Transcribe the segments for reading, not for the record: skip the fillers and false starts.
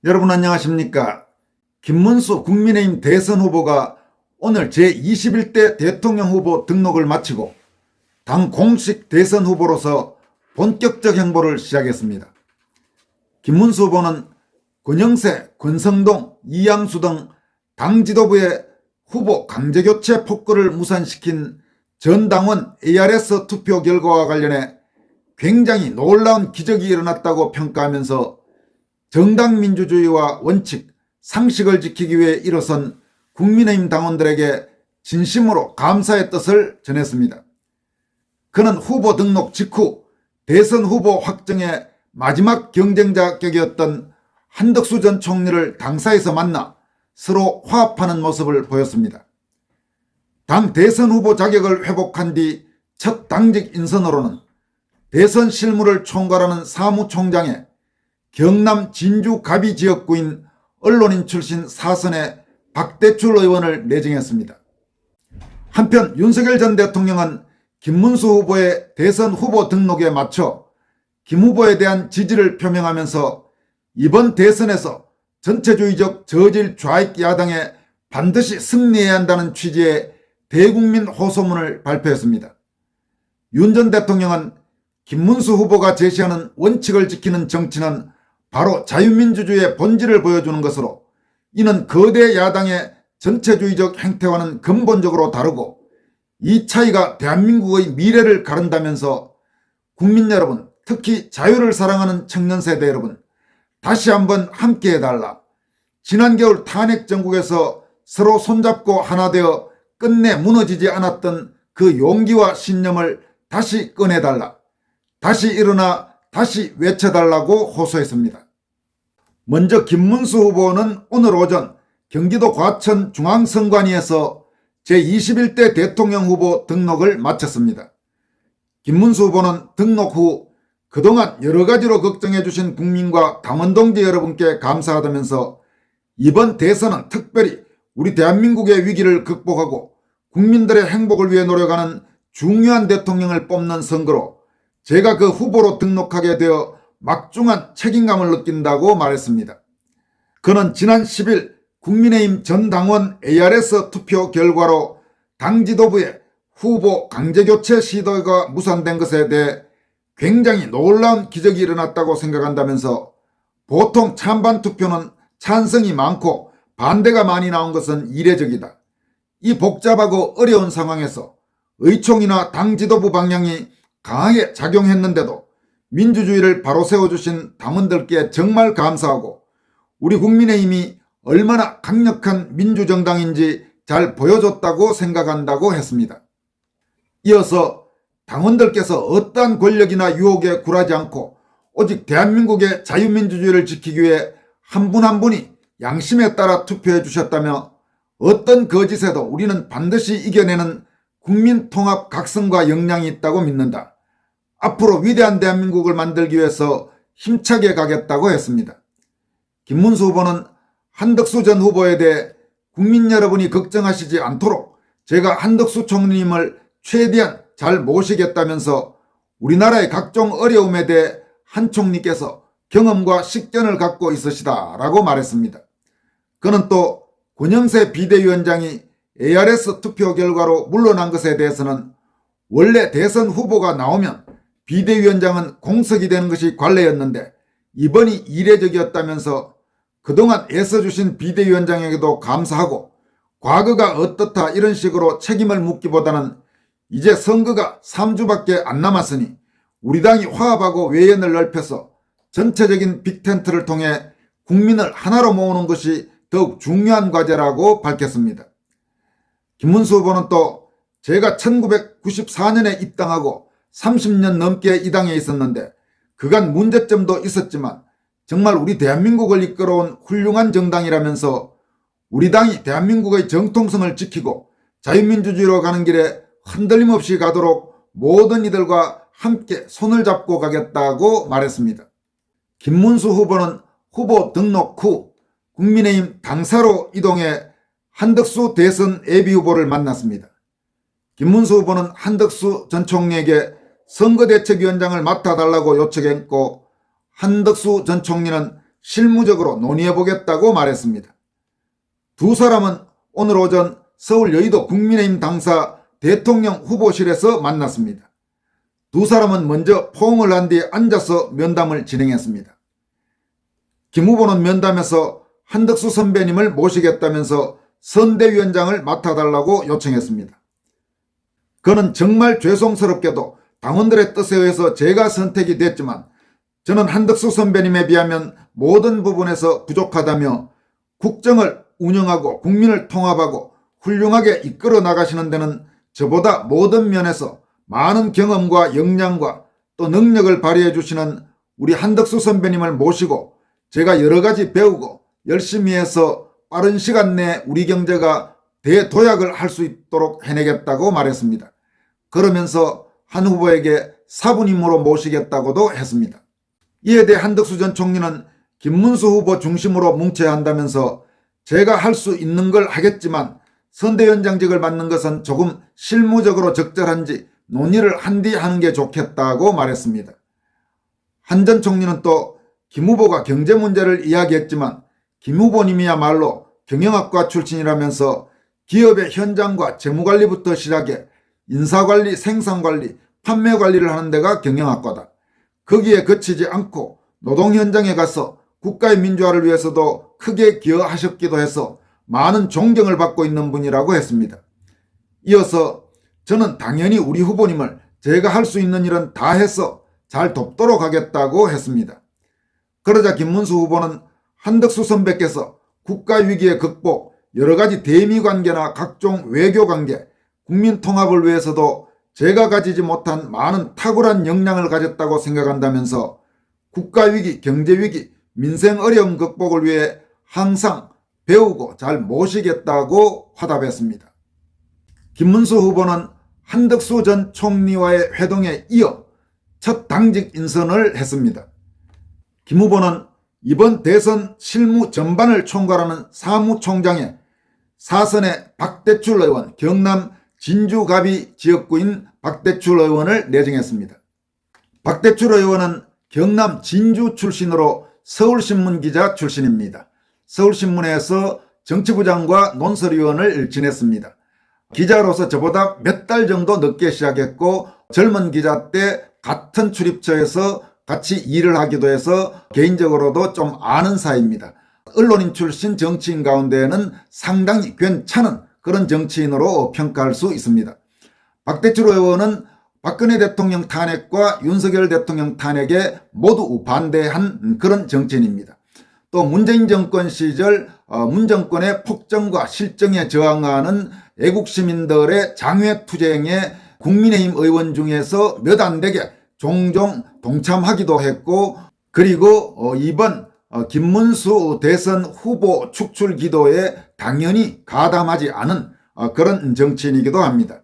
여러분 안녕하십니까? 김문수 국민의힘 대선 후보가 오늘 제21대 대통령 후보 등록을 마치고 당 공식 대선 후보로서 본격적 행보를 시작했습니다. 김문수 후보는 권영세, 권성동, 이양수 등 당 지도부의 후보 강제교체 폭거를 무산시킨 전당원 ARS 투표 결과와 관련해 굉장히 놀라운 기적이 일어났다고 평가하면서 정당 민주주의와 원칙, 상식을 지키기 위해 일어선 국민의힘 당원들에게 진심으로 감사의 뜻을 전했습니다. 그는 후보 등록 직후 대선 후보 확정의 마지막 경쟁자 격이었던 한덕수 전 총리를 당사에서 만나 서로 화합하는 모습을 보였습니다. 당 대선 후보 자격을 회복한 뒤 첫 당직 인선으로는 대선 실무를 총괄하는 사무총장에 경남 진주 가비 지역구인 언론인 출신 사선의 박대출 의원을 내정했습니다. 한편 윤석열 전 대통령은 김문수 후보의 대선 후보 등록에 맞춰 김 후보에 대한 지지를 표명하면서 이번 대선에서 전체주의적 저질 좌익 야당에 반드시 승리해야 한다는 취지의 대국민 호소문을 발표했습니다. 윤 전 대통령은 김문수 후보가 제시하는 원칙을 지키는 정치는 바로 자유민주주의의 본질을 보여주는 것으로 이는 거대 야당의 전체주의적 행태와는 근본적으로 다르고 이 차이가 대한민국의 미래를 가른다면서 국민 여러분, 특히 자유를 사랑하는 청년세대 여러분, 다시 한번 함께해달라. 지난 겨울 탄핵 정국에서 서로 손잡고 하나 되어 끝내 무너지지 않았던 그 용기와 신념을 다시 꺼내달라. 다시 일어나 다시 외쳐달라고 호소했습니다. 먼저 김문수 후보는 오늘 오전 경기도 과천 중앙선관위에서 제21대 대통령 후보 등록을 마쳤습니다. 김문수 후보는 등록 후 그동안 여러 가지로 걱정해 주신 국민과 당원 동지 여러분께 감사하다면서 이번 대선은 특별히 우리 대한민국의 위기를 극복하고 국민들의 행복을 위해 노력하는 중요한 대통령을 뽑는 선거로 제가 그 후보로 등록하게 되어 막중한 책임감을 느낀다고 말했습니다. 그는 지난 10일 국민의힘 전 당원 ARS 투표 결과로 당 지도부의 후보 강제교체 시도가 무산된 것에 대해 굉장히 놀라운 기적이 일어났다고 생각한다면서 보통 찬반 투표는 찬성이 많고 반대가 많이 나온 것은 이례적이다. 이 복잡하고 어려운 상황에서 의총이나 당 지도부 방향이 강하게 작용했는데도 민주주의를 바로 세워주신 당원들께 정말 감사하고 우리 국민의힘이 얼마나 강력한 민주정당인지 잘 보여줬다고 생각한다고 했습니다. 이어서 당원들께서 어떠한 권력이나 유혹에 굴하지 않고 오직 대한민국의 자유민주주의를 지키기 위해 한 분 한 분이 양심에 따라 투표해 주셨다며 어떤 거짓에도 우리는 반드시 이겨내는 국민통합 각성과 역량이 있다고 믿는다. 앞으로 위대한 대한민국을 만들기 위해서 힘차게 가겠다고 했습니다. 김문수 후보는 한덕수 전 후보에 대해 국민 여러분이 걱정하시지 않도록 제가 한덕수 총리님을 최대한 잘 모시겠다면서 우리나라의 각종 어려움에 대해 한 총리께서 경험과 식견을 갖고 있으시다라고 말했습니다. 그는 또 권영세 비대위원장이 ARS 투표 결과로 물러난 것에 대해서는 원래 대선 후보가 나오면 비대위원장은 공석이 되는 것이 관례였는데 이번이 이례적이었다면서 그동안 애써주신 비대위원장에게도 감사하고 과거가 어떻다 이런 식으로 책임을 묻기보다는 이제 선거가 3주밖에 안 남았으니 우리 당이 화합하고 외연을 넓혀서 전체적인 빅텐트를 통해 국민을 하나로 모으는 것이 더욱 중요한 과제라고 밝혔습니다. 김문수 후보는 또 제가 1994년에 입당하고 30년 넘게 이 당에 있었는데 그간 문제점도 있었지만 정말 우리 대한민국을 이끌어온 훌륭한 정당이라면서 우리 당이 대한민국의 정통성을 지키고 자유민주주의로 가는 길에 흔들림 없이 가도록 모든 이들과 함께 손을 잡고 가겠다고 말했습니다. 김문수 후보는 후보 등록 후 국민의힘 당사로 이동해 한덕수 대선 예비후보를 만났습니다. 김문수 후보는 한덕수 전 총리에게 선거대책위원장을 맡아달라고 요청했고 한덕수 전 총리는 실무적으로 논의해보겠다고 말했습니다. 두 사람은 오늘 오전 서울 여의도 국민의힘 당사 대통령 후보실에서 만났습니다. 두 사람은 먼저 포옹을 한 뒤 앉아서 면담을 진행했습니다. 김 후보는 면담에서 한덕수 선배님을 모시겠다면서 선대위원장을 맡아달라고 요청했습니다. 그는 정말 죄송스럽게도 당원들의 뜻에 의해서 제가 선택이 됐지만 저는 한덕수 선배님에 비하면 모든 부분에서 부족하다며 국정을 운영하고 국민을 통합하고 훌륭하게 이끌어 나가시는 데는 저보다 모든 면에서 많은 경험과 역량과 또 능력을 발휘해 주시는 우리 한덕수 선배님을 모시고 제가 여러 가지 배우고 열심히 해서 빠른 시간 내에 우리 경제가 대도약을 할 수 있도록 해내겠다고 말했습니다. 그러면서 한 후보에게 사부님으로 모시겠다고도 했습니다. 이에 대해 한덕수 전 총리는 김문수 후보 중심으로 뭉쳐야 한다면서 제가 할 수 있는 걸 하겠지만 선대위원장직을 맡는 것은 조금 실무적으로 적절한지 논의를 한 뒤 하는 게 좋겠다고 말했습니다. 한 전 총리는 또 김 후보가 경제 문제를 이야기했지만 김 후보님이야말로 경영학과 출신이라면서 기업의 현장과 재무관리부터 시작해 인사관리, 생산관리, 판매관리를 하는 데가 경영학과다. 거기에 그치지 않고 노동 현장에 가서 국가의 민주화를 위해서도 크게 기여하셨기도 해서 많은 존경을 받고 있는 분이라고 했습니다. 이어서 저는 당연히 우리 후보님을 제가 할 수 있는 일은 다 해서 잘 돕도록 하겠다고 했습니다. 그러자 김문수 후보는 한덕수 선배께서 국가위기의 극복, 여러가지 대미관계나 각종 외교관계, 국민통합을 위해서도 제가 가지지 못한 많은 탁월한 역량을 가졌다고 생각한다면서 국가위기, 경제위기, 민생 어려움 극복을 위해 항상 배우고 잘 모시겠다고 화답했습니다. 김문수 후보는 한덕수 전 총리와의 회동에 이어 첫 당직 인선을 했습니다. 김 후보는 이번 대선 실무 전반을 총괄하는 사무총장에 사선의 박대출 의원, 경남 진주갑이 지역구인 박대출 의원을 내정했습니다. 박대출 의원은 경남 진주 출신으로 서울신문 기자 출신입니다. 서울신문에서 정치부장과 논설위원을 지냈습니다. 기자로서 저보다 몇 달 정도 늦게 시작했고 젊은 기자 때 같은 출입처에서 같이 일을 하기도 해서 개인적으로도 좀 아는 사이입니다. 언론인 출신 정치인 가운데에는 상당히 괜찮은 그런 정치인으로 평가할 수 있습니다. 박대출 의원은 박근혜 대통령 탄핵과 윤석열 대통령 탄핵에 모두 반대한 그런 정치인입니다. 또 문재인 정권 시절 문 정권의 폭정과 실정에 저항하는 애국시민들의 장외투쟁에 국민의힘 의원 중에서 몇 안 되게 종종 동참하기도 했고, 그리고 이번 김문수 대선 후보 축출 기도에 당연히 가담하지 않은 그런 정치인이기도 합니다.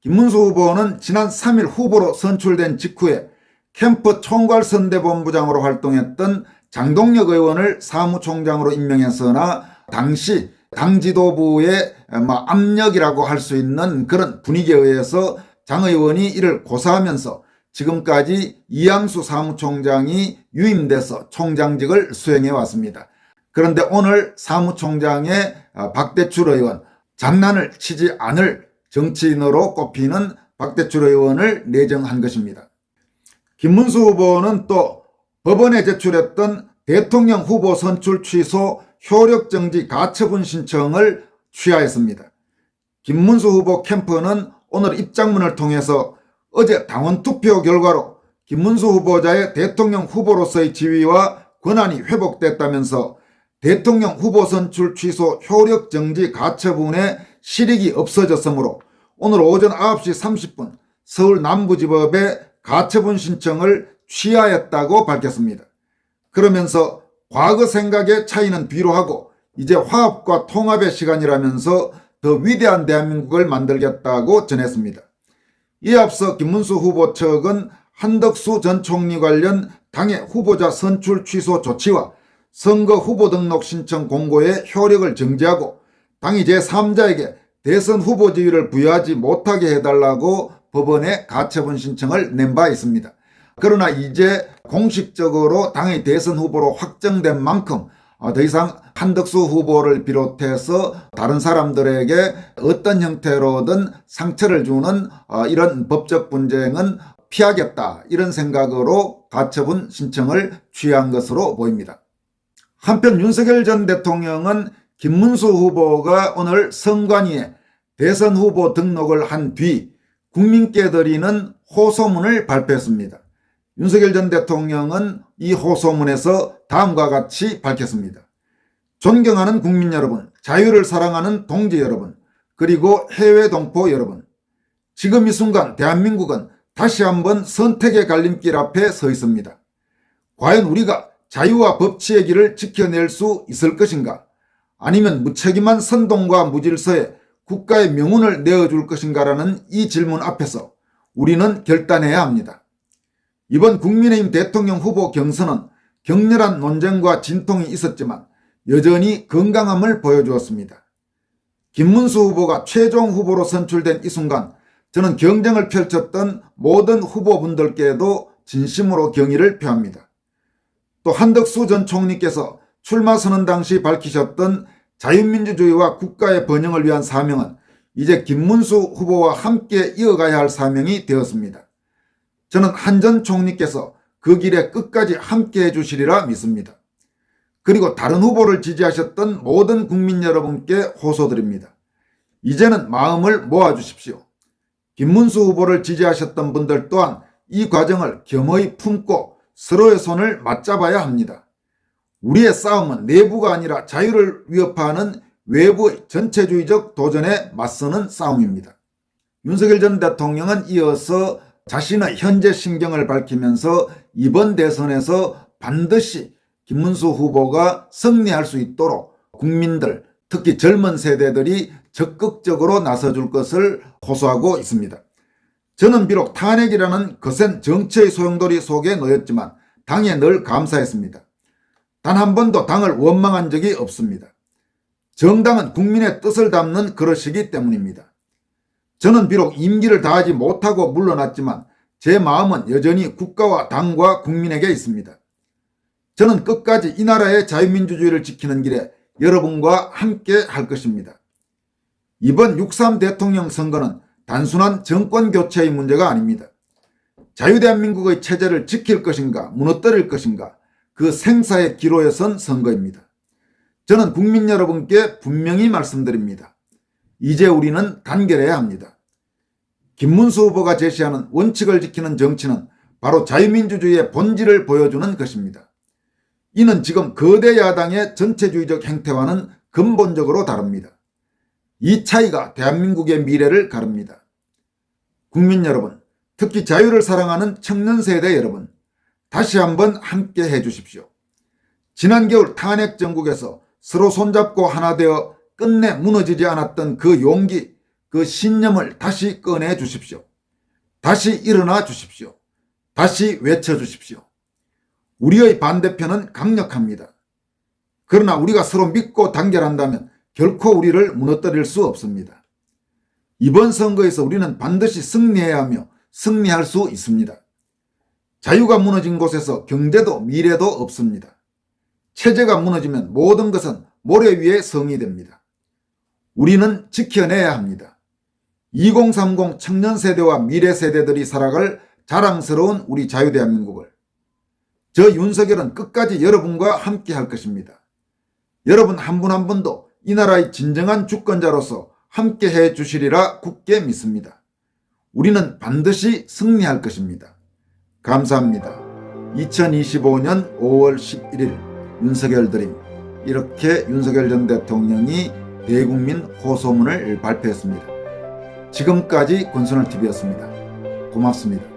김문수 후보는 지난 3일 후보로 선출된 직후에 캠프 총괄선대본부장으로 활동했던 장동혁 의원을 사무총장으로 임명했으나 당시 당 지도부의 압력이라고 할 수 있는 그런 분위기에 의해서 장 의원이 이를 고사하면서 지금까지 이양수 사무총장이 유임돼서 총장직을 수행해 왔습니다. 그런데 오늘 사무총장의 박대출 의원, 장난을 치지 않을 정치인으로 꼽히는 박대출 의원을 내정한 것입니다. 김문수 후보는 또 법원에 제출했던 대통령 후보 선출 취소 효력정지 가처분 신청을 취하했습니다. 김문수 후보 캠프는 오늘 입장문을 통해서 어제 당원 투표 결과로 김문수 후보자의 대통령 후보로서의 지위와 권한이 회복됐다면서 대통령 후보 선출 취소 효력정지 가처분의 실익이 없어졌으므로 오늘 오전 9시 30분 서울 남부지법에 가처분 신청을 취하했다고 밝혔습니다. 그러면서 과거 생각의 차이는 뒤로 하고 이제 화합과 통합의 시간이라면서 더 위대한 대한민국을 만들겠다고 전했습니다. 이에 앞서 김문수 후보 측은 한덕수 전 총리 관련 당의 후보자 선출 취소 조치와 선거 후보 등록 신청 공고의 효력을 정지하고 당이 제3자에게 대선 후보 지위를 부여하지 못하게 해달라고 법원에 가처분 신청을 낸 바 있습니다. 그러나 이제 공식적으로 당의 대선 후보로 확정된 만큼 더 이상 한덕수 후보를 비롯해서 다른 사람들에게 어떤 형태로든 상처를 주는 이런 법적 분쟁은 피하겠다, 이런 생각으로 가처분 신청을 취한 것으로 보입니다. 한편 윤석열 전 대통령은 김문수 후보가 오늘 선관위에 대선 후보 등록을 한 뒤 국민께 드리는 호소문을 발표했습니다. 윤석열 전 대통령은 이 호소문에서 다음과 같이 밝혔습니다. 존경하는 국민 여러분, 자유를 사랑하는 동지 여러분, 그리고 해외 동포 여러분, 지금 이 순간 대한민국은 다시 한번 선택의 갈림길 앞에 서 있습니다. 과연 우리가 자유와 법치의 길을 지켜낼 수 있을 것인가? 아니면 무책임한 선동과 무질서에 국가의 명운을 내어줄 것인가라는 이 질문 앞에서 우리는 결단해야 합니다. 이번 국민의힘 대통령 후보 경선은 격렬한 논쟁과 진통이 있었지만 여전히 건강함을 보여주었습니다. 김문수 후보가 최종 후보로 선출된 이 순간 저는 경쟁을 펼쳤던 모든 후보분들께도 진심으로 경의를 표합니다. 또 한덕수 전 총리께서 출마 선언 당시 밝히셨던 자유민주주의와 국가의 번영을 위한 사명은 이제 김문수 후보와 함께 이어가야 할 사명이 되었습니다. 저는 한 전 총리께서 그 길에 끝까지 함께 해주시리라 믿습니다. 그리고 다른 후보를 지지하셨던 모든 국민 여러분께 호소드립니다. 이제는 마음을 모아주십시오. 김문수 후보를 지지하셨던 분들 또한 이 과정을 겸허히 품고 서로의 손을 맞잡아야 합니다. 우리의 싸움은 내부가 아니라 자유를 위협하는 외부의 전체주의적 도전에 맞서는 싸움입니다. 윤석열 전 대통령은 이어서 자신의 현재 심경을 밝히면서 이번 대선에서 반드시 김문수 후보가 승리할 수 있도록 국민들, 특히 젊은 세대들이 적극적으로 나서줄 것을 호소하고 있습니다. 저는 비록 탄핵이라는 거센 정치의 소용돌이 속에 놓였지만 당에 늘 감사했습니다. 단 한 번도 당을 원망한 적이 없습니다. 정당은 국민의 뜻을 담는 그릇이기 때문입니다. 저는 비록 임기를 다하지 못하고 물러났지만 제 마음은 여전히 국가와 당과 국민에게 있습니다. 저는 끝까지 이 나라의 자유민주주의를 지키는 길에 여러분과 함께 할 것입니다. 이번 6.3 대통령 선거는 단순한 정권 교체의 문제가 아닙니다. 자유대한민국의 체제를 지킬 것인가 무너뜨릴 것인가, 그 생사의 기로에 선 선거입니다. 저는 국민 여러분께 분명히 말씀드립니다. 이제 우리는 단결해야 합니다. 김문수 후보가 제시하는 원칙을 지키는 정치는 바로 자유민주주의의 본질을 보여주는 것입니다. 이는 지금 거대 야당의 전체주의적 행태와는 근본적으로 다릅니다. 이 차이가 대한민국의 미래를 가릅니다. 국민 여러분, 특히 자유를 사랑하는 청년 세대 여러분, 다시 한번 함께 해주십시오. 지난 겨울 탄핵 정국에서 서로 손잡고 하나 되어 끝내 무너지지 않았던 그 용기, 그 신념을 다시 꺼내 주십시오. 다시 일어나 주십시오. 다시 외쳐주십시오. 우리의 반대편은 강력합니다. 그러나 우리가 서로 믿고 단결한다면 결코 우리를 무너뜨릴 수 없습니다. 이번 선거에서 우리는 반드시 승리해야 하며 승리할 수 있습니다. 자유가 무너진 곳에서 경제도 미래도 없습니다. 체제가 무너지면 모든 것은 모래 위에 성이 됩니다. 우리는 지켜내야 합니다. 2030 청년 세대와 미래 세대들이 살아갈 자랑스러운 우리 자유대한민국을. 저 윤석열은 끝까지 여러분과 함께 할 것입니다. 여러분 한 분 한 분도 이 나라의 진정한 주권자로서 함께 해 주시리라 굳게 믿습니다. 우리는 반드시 승리할 것입니다. 감사합니다. 2025년 5월 11일 윤석열 드림, 이렇게 윤석열 전 대통령이 대국민 호소문을 발표했습니다. 지금까지 권순월TV였습니다. 고맙습니다.